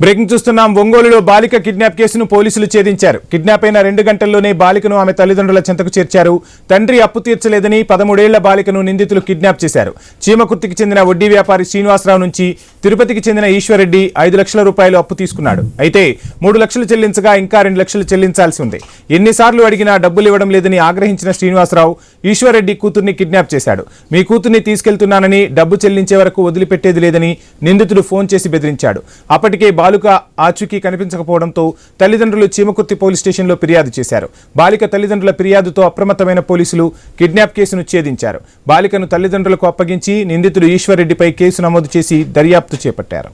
Breaking చూస్తున్నాం. ఒంగోలులో బాలిక కిడ్నాప్ కేసును పోలీసులు ఛేదించారు. కిడ్నాప్ అయిన 2 గంటల్లోనే బాలికను ఆమె తల్లిదండ్రుల చెంతకు చేర్చారు. తండ్రి అప్పు తీర్చలేదని 13 ఏళ్ల బాలికను నిందితులు కిడ్నాప్ చేశారు. చీమకుర్తికి చెందిన వడ్డీ వ్యాపారి శ్రీనివాసరావు నుంచి తిరుపతికి చెందిన ఈశ్వర్రెడ్డి 5 లక్షల రూపాయలు అప్పు తీసుకున్నాడు. అయితే 3 లక్షలు చెల్లించగా ఇంకా 2 లక్షలు చెల్లించాల్సి ఉంది. ఎన్నిసార్లు అడిగినా డబ్బులు ఇవ్వడం లేదని ఆగ్రహించిన శ్రీనివాసరావు ఈశ్వర్రెడ్డి కూతుర్ని కిడ్నాప్ చేశాడు. మీ కూతుర్ని తీసుకెళ్తున్నానని, డబ్బు చెల్లించే వరకు వదిలిపెట్టేది లేదని నిందితుడు ఫోన్ చేసి బెదిరించాడు. అప్పటికే బాలిక ఆచూకీ కనిపించకపోవడంతో తల్లిదండ్రులు చీమకుర్తి పోలీస్ స్టేషన్లో ఫిర్యాదు చేశారు. బాలిక తల్లిదండ్రుల ఫిర్యాదుతో అప్రమత్తమైన పోలీసులు కిడ్నాప్ కేసును ఛేదించారు. బాలికను తల్లిదండ్రులకు అప్పగించి నిందితుడు ఈశ్వర్రెడ్డిపై కేసు నమోదు చేసి దర్యాప్తు చేపట్టారు.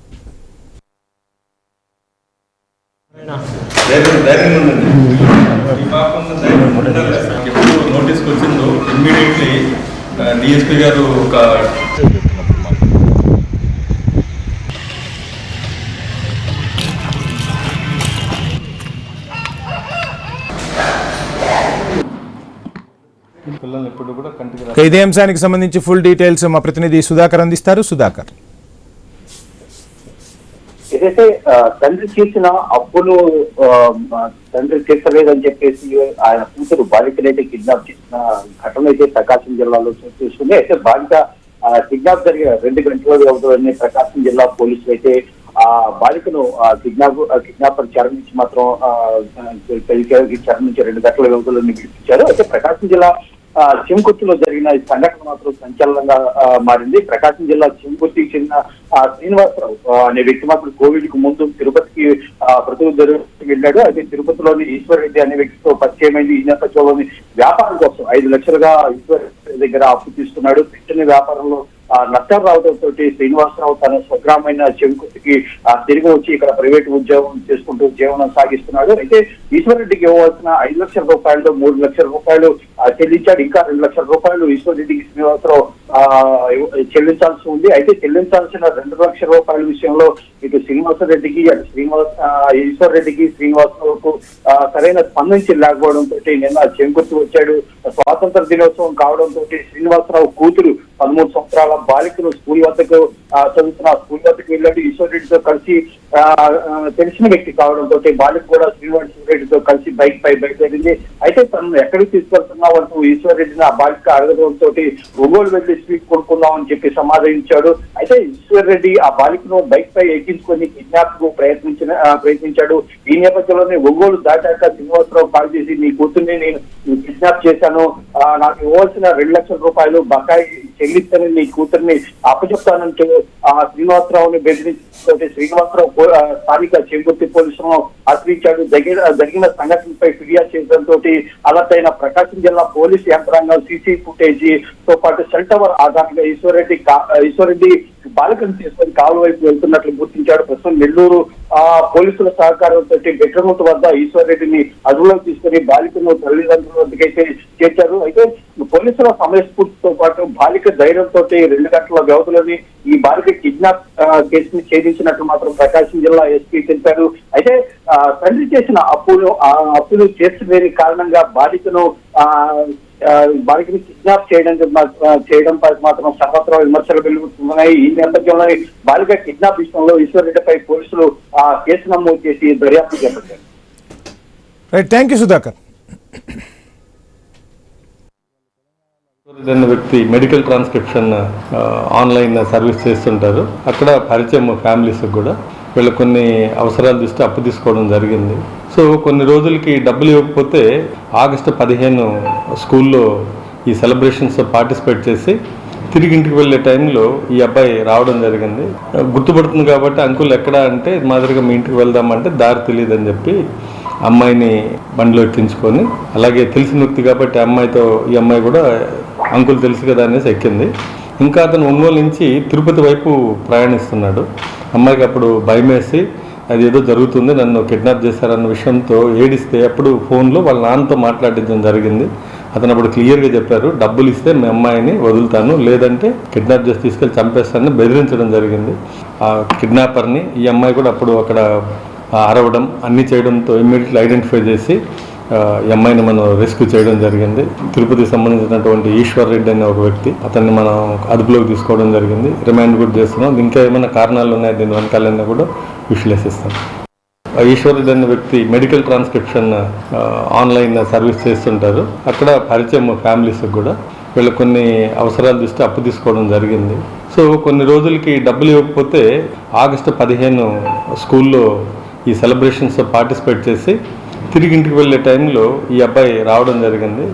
ఇదే అంశానికి సంబంధించి ఫుల్ డీటెయిల్స్ మా ప్రతినిధి సుధాకర్ అందిస్తారు. సుధాకర్, ఏదైతే తండ్రి చేసిన అప్పులు తండ్రి తీర్చలేదని చెప్పేసి ఆయన కూతురు బాలికనైతే కిడ్నాప్ చేసిన ఘటన అయితే ప్రకాశం జిల్లాలో చూస్తుంది. అయితే బాలిక కిడ్నాప్ జరిగిన 2 గంటల వ్యవధిలోనే ప్రకాశం జిల్లా పోలీసులు అయితే ఆ బాలికను కిడ్నాపర్ చెర నుంచి మాత్రం చెర నుంచి 2 గంటల వ్యవధిలో విడిపించారు. అయితే ప్రకాశం జిల్లా చీమకుర్తిలో జరిగిన ఈ సంఘటన మాత్రం సంచలనంగా మారింది. ప్రకాశం జిల్లా చీమకుర్తికి చెందిన శ్రీనివాసరావు అనే వ్యక్తి మాత్రం కోవిడ్ కు ముందు తిరుపతికి ప్రతినిధి వెళ్ళాడు. అయితే తిరుపతిలోని ఈశ్వర్రెడ్డి అనే వ్యక్తితో పరిచయమైంది. ఈ నేపథ్యంలోని వ్యాపారం కోసం 5 లక్షలుగా ఈశ్వర్రెడ్డి దగ్గర అప్పు తీసుకున్నాడు. పెట్టిన వ్యాపారంలో నష్టాలు రావడంతో శ్రీనివాసరావు తన స్వగ్రామైన చీమకుర్తికి తిరిగి వచ్చి ఇక్కడ ప్రైవేట్ ఉద్యోగం చేసుకుంటూ జీవనం సాగిస్తున్నాడు. అయితే ఈశ్వర్రెడ్డికి ఇవ్వవలసిన 5 లక్షల రూపాయలు 3 లక్షల రూపాయలు చెల్లించాడు. ఇంకా 2 లక్షల రూపాయలు ఈశ్వర్రెడ్డికి శ్రీనివాసరావు చెల్లించాల్సి ఉంది. అయితే చెల్లించాల్సిన 2 లక్షల రూపాయల విషయంలో ఇటు శ్రీనివాసరెడ్డికి అటు ఈశ్వర్రెడ్డికి శ్రీనివాసరావుకు సరైన స్పందించి లేకపోవడంతో నిన్న చీమకుర్తి వచ్చాడు. స్వాతంత్ర దినోత్సవం కావడంతో శ్రీనివాసరావు కూతురు 13 సంవత్సరాల బాలికను స్కూల్ వద్దకు వెళ్ళాడు. ఈశ్వర్రెడ్డితో కలిసి తెలిసిన వ్యక్తి కావడంతో బాలిక కూడా శ్రీనివాసరెడ్డితో కలిసి బైక్ పై బయలుదేరింది. అయితే తను ఎక్కడికి తీసుకెళ్తున్నావు అంటూ ఈశ్వర్రెడ్డిని ఆ బాలిక అడగడంతో ఒంగోలు వెళ్లి స్వీట్ కొనుక్కుందాం అని చెప్పి సమాధానించాడు. అయితే ఈశ్వర్రెడ్డి ఆ బాలికను బైక్ పై ఎక్కించుకొని కిడ్నాప్ కు ప్రయత్నించాడు. ఈ నేపథ్యంలోనే ఒంగోలు దాటాక శ్రీనివాసరావు కాల్ చేసి నీ కూతుర్ని నేను కిడ్నాప్ చేశాను, నాకు ఇవ్వాల్సిన 2 లక్షల రూపాయలు బకాయి చెల్లిస్తానని నీ కూతుర్ని అప్పచెప్తానంటూ శ్రీనివాసరావుని బెదిరించుకుంటే శ్రీనివాసరావు స్థానిక చీమకుర్తి పోలీసులను ఆశ్రయించాడు. జరిగిన సంఘటనపై ఫిర్యాదు చేయడంతో అలర్ట్ అయిన ప్రకాశం జిల్లా పోలీసు యంత్రాంగం సీసీ ఫుటేజీ తో పాటు సెల్ టవర్ ఆధారంగా ఈశ్వర్రెడ్డి బాలికను తీసుకొని కాలువ వైపు వెళ్తున్నట్లు గుర్తించాడు. ప్రస్తుతం నెల్లూరు పోలీసుల సహకారంతో బెట్రముట్ వద్ద ఈశ్వర్రెడ్డిని అదుపులోకి తీసుకుని బాలికను తల్లిదండ్రుల వద్దకైతే చేర్చారు. అయితే పోలీసుల సమయస్ఫూర్తితో పాటు బాలిక ధైర్యంతో 2 గంటల వ్యవధిలోని ఈ బాలిక కిడ్నాప్ కేసుని ఛేదించినట్లు మాత్రం ప్రకాశం జిల్లా ఎస్పీ తెలిపారు. అయితే తండ్రి చేసిన అప్పులు తీర్చలేని కారణంగా బాలికని కిడ్నాప్ చేయడంపై మాత్రం సర్వత్రా విమర్శలు వెలువడుతున్నాయి. ఈ నేపథ్యంలో బాలిక కిడ్నాప్ విషయంలో ఈశ్వర్రెడ్డిపై పోలీసులు కేసు నమోదు చేసి దర్యాప్తు చేపట్టారు. Thank you Sudhakar. వ్యక్తి మెడికల్ ట్రాన్స్క్రిప్షన్ ఆన్లైన్ సర్వీస్ చేస్తుంటారు. అక్కడ పరిచయం ఫ్యామిలీస్ కూడా వీళ్ళు కొన్ని అవసరాలు దృష్టి అప్పు తీసుకోవడం జరిగింది. సో కొన్ని రోజులకి డబ్బులు ఇవ్వకపోతే ఆగస్టు 15 స్కూల్లో ఈ సెలబ్రేషన్స్ పార్టిసిపేట్ చేసి తిరిగి ఇంటికి వెళ్ళే టైంలో ఈ అబ్బాయి రావడం జరిగింది. గుర్తుపడుతుంది కాబట్టి అంకుల్ ఎక్కడ అంటే మాదిరిగా మీ ఇంటికి వెళ్దామంటే దారి తెలియదని చెప్పి అమ్మాయిని బండిలో ఎక్కించుకొని, అలాగే తెలిసిన వ్యక్తి కాబట్టి ఈ అమ్మాయి కూడా అంకుల్ తెలుసు కదా అనేసి ఎక్కింది. ఇంకా అతను ఒంగోలు నుంచి తిరుపతి వైపు ప్రయాణిస్తున్నాడు. అమ్మాయికి అప్పుడు భయం వేసి అది ఏదో జరుగుతుంది, నన్ను కిడ్నాప్ చేశారన్న విషయంతో ఏడిస్తే అప్పుడు ఫోన్లో వాళ్ళ నాన్నతో మాట్లాడించడం జరిగింది. అతను అప్పుడు క్లియర్గా చెప్పారు, డబ్బులు ఇస్తే మీ అమ్మాయిని వదులుతాను, లేదంటే కిడ్నాప్ చేసి తీసుకెళ్ళి చంపేస్తానని బెదిరించడం జరిగింది. ఆ కిడ్నాపర్ని ఈ అమ్మాయి కూడా అప్పుడు అక్కడ అరవడం అన్నీ చేయడంతో ఇమ్మీడియట్లీ ఐడెంటిఫై చేసి ఈ అమ్మాయిని మనం రెస్క్యూ చేయడం జరిగింది. తిరుపతికి సంబంధించినటువంటి ఈశ్వర్రెడ్డి అనే ఒక వ్యక్తి, అతన్ని మనం అదుపులోకి తీసుకోవడం జరిగింది. రిమాండ్ కూడా చేస్తున్నాం. ఇంకా ఏమైనా కారణాలు ఉన్నాయి దీని వెనకాలన్నా కూడా విశ్లేషిస్తాం. ఈశ్వరుడు అనే వ్యక్తి మెడికల్ ట్రాన్స్క్రిప్షన్ ఆన్లైన్ సర్వీస్ చేస్తుంటారు. అక్కడ పరిచయం ఫ్యామిలీస్కి కూడా వీళ్ళు కొన్ని అవసరాల దృష్టి అప్పు తీసుకోవడం జరిగింది. సో కొన్ని రోజులకి డబ్బులు ఇవ్వకపోతే ఆగస్టు 15 స్కూల్లో ఈ సెలబ్రేషన్స్ పార్టిసిపేట్ చేసి తిరిగి ఇంటికి వెళ్ళే టైంలో ఈ అబ్బాయి రావడం జరిగింది.